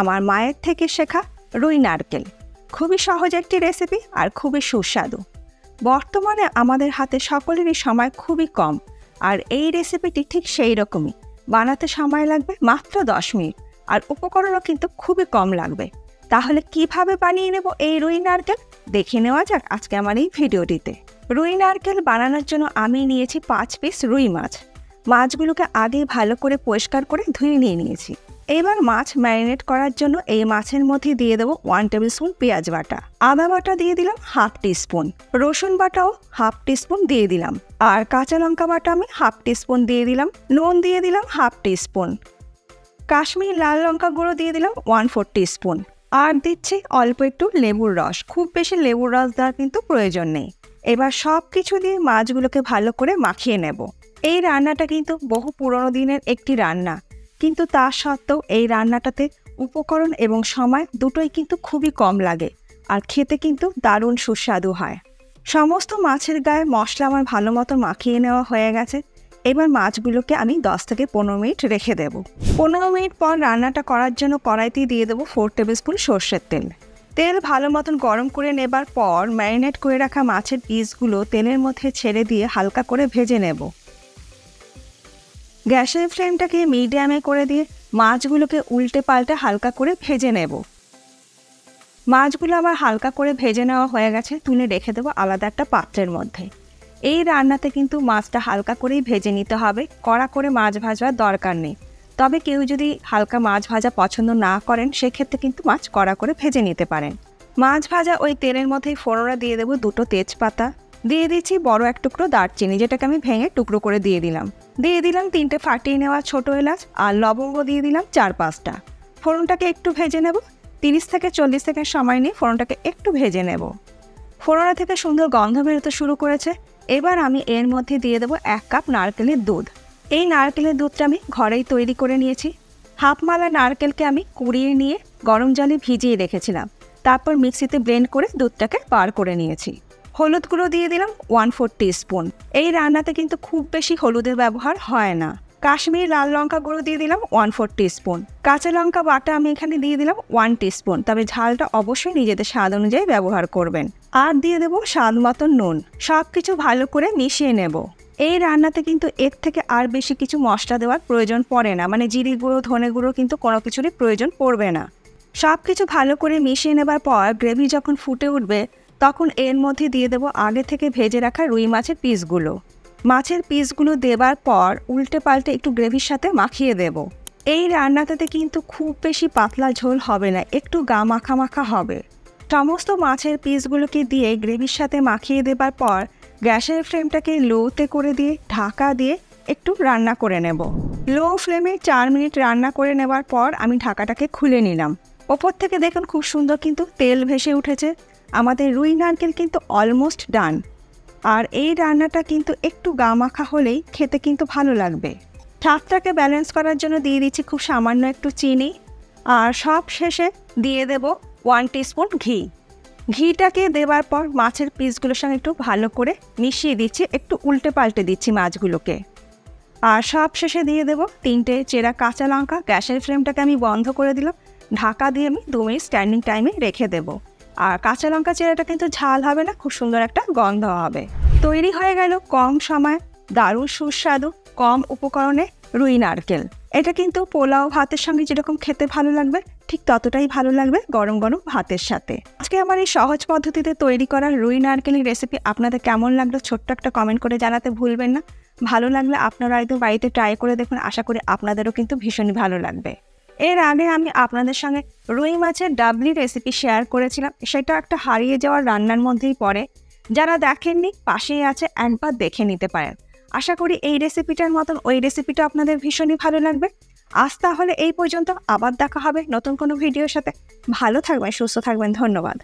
আমার মায়ের থেকে শেখা রুই নারকেল। খুবই সহজ একটি রেসিপি আর খুবই সুস্বাদু। বর্তমানে আমাদের হাতে সকলেরই সময় খুবই কম, আর এই রেসিপিটি ঠিক সেই রকমই। বানাতে সময় লাগবে মাত্র 10 মিনিট, আর উপকরণও কিন্তু খুবই কম লাগবে। তাহলে কিভাবে বানিয়ে নেব এই রুই নারকেল, দেখে নেওয়া যাক আজকে আমার এই ভিডিওটিতে। রুই নারকেল বানানোর জন্য আমি নিয়েছি 5 পিস রুই মাছ। মাছগুলোকে আগে ভালো করে পরিষ্কার করে ধুয়ে নিয়েছি। এবার মাছ ম্যারিনেট করার জন্য এই মাছের মধ্যে দিয়ে দেবো 1 টেবিল স্পুন পেঁয়াজ বাটা, আদা বাটা দিয়ে দিলাম 1/2 টিস্পুন, রসুন বাটাও 1/2 টিস্পুন দিয়ে দিলাম, আর কাঁচা লঙ্কা বাটা আমি 1/2 টিস্পুন দিয়ে দিলাম, নুন দিয়ে দিলাম 1/2 টিস্পুন, কাশ্মীরি লাল লঙ্কা গুঁড়ো দিয়ে দিলাম 1/4 টিস্পুন, আর দিচ্ছি অল্প একটু লেবুর রস। খুব বেশি লেবুর রস দেওয়ার কিন্তু প্রয়োজন নেই। এবার সব কিছু দিয়ে মাছগুলোকে ভালো করে মাখিয়ে নেব। এই রান্নাটা কিন্তু বহু পুরনো দিনের একটি রান্না, কিন্তু তা সত্ত্বেও এই রান্নাটাতে উপকরণ এবং সময় দুটোই কিন্তু খুবই কম লাগে, আর খেতে কিন্তু দারুণ সুস্বাদু হয়। সমস্ত মাছের গায়ে মশলা আমার ভালো মতো মাখিয়ে নেওয়া হয়ে গেছে। এবার মাছগুলোকে আমি 10 থেকে 15 মিনিট রেখে দেব। 15 মিনিট পর রান্নাটা করার জন্য কড়াইতে দিয়ে দেবো 4 টেবিল স্পুন সর্ষের তেল। তেল ভালো মতন গরম করে নেবার পর ম্যারিনেট করে রাখা মাছের পিসগুলো তেলের মধ্যে ছেড়ে দিয়ে হালকা করে ভেজে নেব। গ্যাসের ফ্লেমটাকে মিডিয়ামে করে দিয়ে মাছগুলোকে উল্টে পাল্টে হালকা করে ভেজে নেব। মাছগুলো আবার হালকা করে ভেজে নেওয়া হয়ে গেছে, তুলে রেখে দেবো আলাদা একটা পাত্রের মধ্যে। এই রান্নাতে কিন্তু মাছটা হালকা করেই ভেজে নিতে হবে, কড়া করে মাছ ভাজার দরকার নেই। তবে কেউ যদি হালকা মাছ ভাজা পছন্দ না করেন, সেক্ষেত্রে কিন্তু মাছ কড়া করে ভেজে নিতে পারেন। মাছ ভাজা ওই তেলের মধ্যেই ফোড়নে দিয়ে দেবো 2টো তেজপাতা, দিয়ে দিচ্ছি বড় এক টুকরো দারচিনি, যেটাকে আমি ভেঙে টুকরো করে দিয়ে দিলাম। দিয়ে দিলাম 3টে ফাটিয়ে নেওয়া ছোটো এলাচ, আর লবঙ্গ দিয়ে দিলাম 4-5টা। ফোড়নটাকে একটু ভেজে নেব। 30 থেকে 40 সেকেন্ড সময় নিয়ে ফোড়নটাকে একটু ভেজে নেব। ফোড়না থেকে সুন্দর গন্ধ বেরোতে শুরু করেছে। এবার আমি এর মধ্যে দিয়ে দেবো 1 কাপ নারকেলের দুধ। এই নারকেলের দুধটা আমি ঘরেই তৈরি করে নিয়েছি। হাফ মালা নারকেলকে আমি কুড়িয়ে নিয়ে গরম জলে ভিজিয়ে রেখেছিলাম, তারপর মিক্সিতে ব্লেন্ড করে দুধটাকে বার করে নিয়েছি। হলুদ গুঁড়ো দিয়ে দিলাম 1/4 টিস্পুন। এই রান্নাতে কিন্তু খুব বেশি হলুদের ব্যবহার হয় না। কাশ্মীরি লাল লঙ্কা গুঁড়ো দিয়ে দিলাম 1/4 টিস্পুন। কাঁচা লঙ্কা বাটা আমি এখানে দিয়ে দিলাম 1 টিস্পুন, তবে ঝালটা অবশ্যই নিজেদের স্বাদ অনুযায়ী ব্যবহার করবেন। আর দিয়ে দেবো স্বাদ মতো নুন। সব কিছু ভালো করে মিশিয়ে নেব। এই রান্নাতে কিন্তু এর থেকে আর বেশি কিছু মশলা দেওয়ার প্রয়োজন পড়ে না, মানে জিরে গুঁড়ো ধনে গুঁড়ো কিন্তু কোনো কিছুরই প্রয়োজন পড়বে না। সব কিছু ভালো করে মিশিয়ে নেবার পর গ্রেভি যখন ফুটে উঠবে, তখন এর মধ্যে দিয়ে দেবো আগে থেকে ভেজে রাখা রুই মাছের পিসগুলো। মাছের পিসগুলো দেবার পর উল্টে পাল্টে একটু গ্রেভির সাথে মাখিয়ে দেব। এই রান্নাটাতে কিন্তু খুব বেশি পাতলা ঝোল হবে না, একটু গা মাখা মাখা হবে। সমস্ত মাছের পিসগুলোকে দিয়ে গ্রেভির সাথে মাখিয়ে দেবার পর গ্যাসের ফ্লেমটাকে লোতে করে দিয়ে ঢাকা দিয়ে একটু রান্না করে নেব। লো ফ্লেমে 4 মিনিট রান্না করে নেবার পর আমি ঢাকাটাকে খুলে নিলাম। ওপর থেকে দেখুন খুব সুন্দর কিন্তু তেল ভেসে উঠেছে। আমাদের রুই নারকেল কিন্তু অলমোস্ট ডান। আর এই রান্নাটা কিন্তু একটু গা মাখা হলেই খেতে কিন্তু ভালো লাগবে। স্বাদটাকে ব্যালেন্স করার জন্য দিয়ে দিচ্ছি খুব সামান্য একটু চিনি, আর সব শেষে দিয়ে দেব 1 টিস্পুন ঘি। ঘিটাকে দেওয়ার পর মাছের পিসগুলোর সঙ্গে একটু ভালো করে মিশিয়ে দিচ্ছি, একটু উল্টে পাল্টে দিচ্ছি মাছগুলোকে। আর সব শেষে দিয়ে দেব 3টে চেরা কাঁচা লঙ্কা। গ্যাসের ফ্লেমটাকে আমি বন্ধ করে দিলাম। ঢাকা দিয়ে আমি 2 মিনিট স্ট্যান্ডিং টাইমে রেখে দেব। আর কাঁচা লঙ্কা চেরাটা কিন্তু ঝাল হবে না, খুব সুন্দর একটা গন্ধ হবে। তৈরি হয়ে গেল কম সময় দারুণ সুস্বাদু কম উপকরণে রুই নারকেল। এটা কিন্তু পোলাও ভাতের সঙ্গে যেরকম খেতে ভালো লাগবে, ঠিক ততটাই ভালো লাগবে গরম গরম ভাতের সাথে। আজকে আমার এই সহজ পদ্ধতিতে তৈরি করা রুই নারকেলের রেসিপি আপনাদের কেমন লাগলো ছোট্ট একটা কমেন্ট করে জানাতে ভুলবেন না। ভালো লাগলে আপনারা একদম বাড়িতে ট্রাই করে দেখুন, আশা করি আপনাদেরও কিন্তু ভীষণই ভালো লাগবে। এর আগে আমি আপনাদের সঙ্গে রুই মাছের ডাবলি রেসিপি শেয়ার করেছিলাম, সেটা একটা হারিয়ে যাওয়ার রান্নার মধ্যেই পড়ে। যারা দেখেননি পাশেই আছে, একবার দেখে নিতে পারেন। আশা করি এই রেসিপিটার মতন ওই রেসিপিটা আপনাদের ভীষণই ভালো লাগবে। আজ তাহলে এই পর্যন্ত, আবার দেখা হবে নতুন কোনো ভিডিওর সাথে। ভালো থাকবেন, সুস্থ থাকবেন, ধন্যবাদ।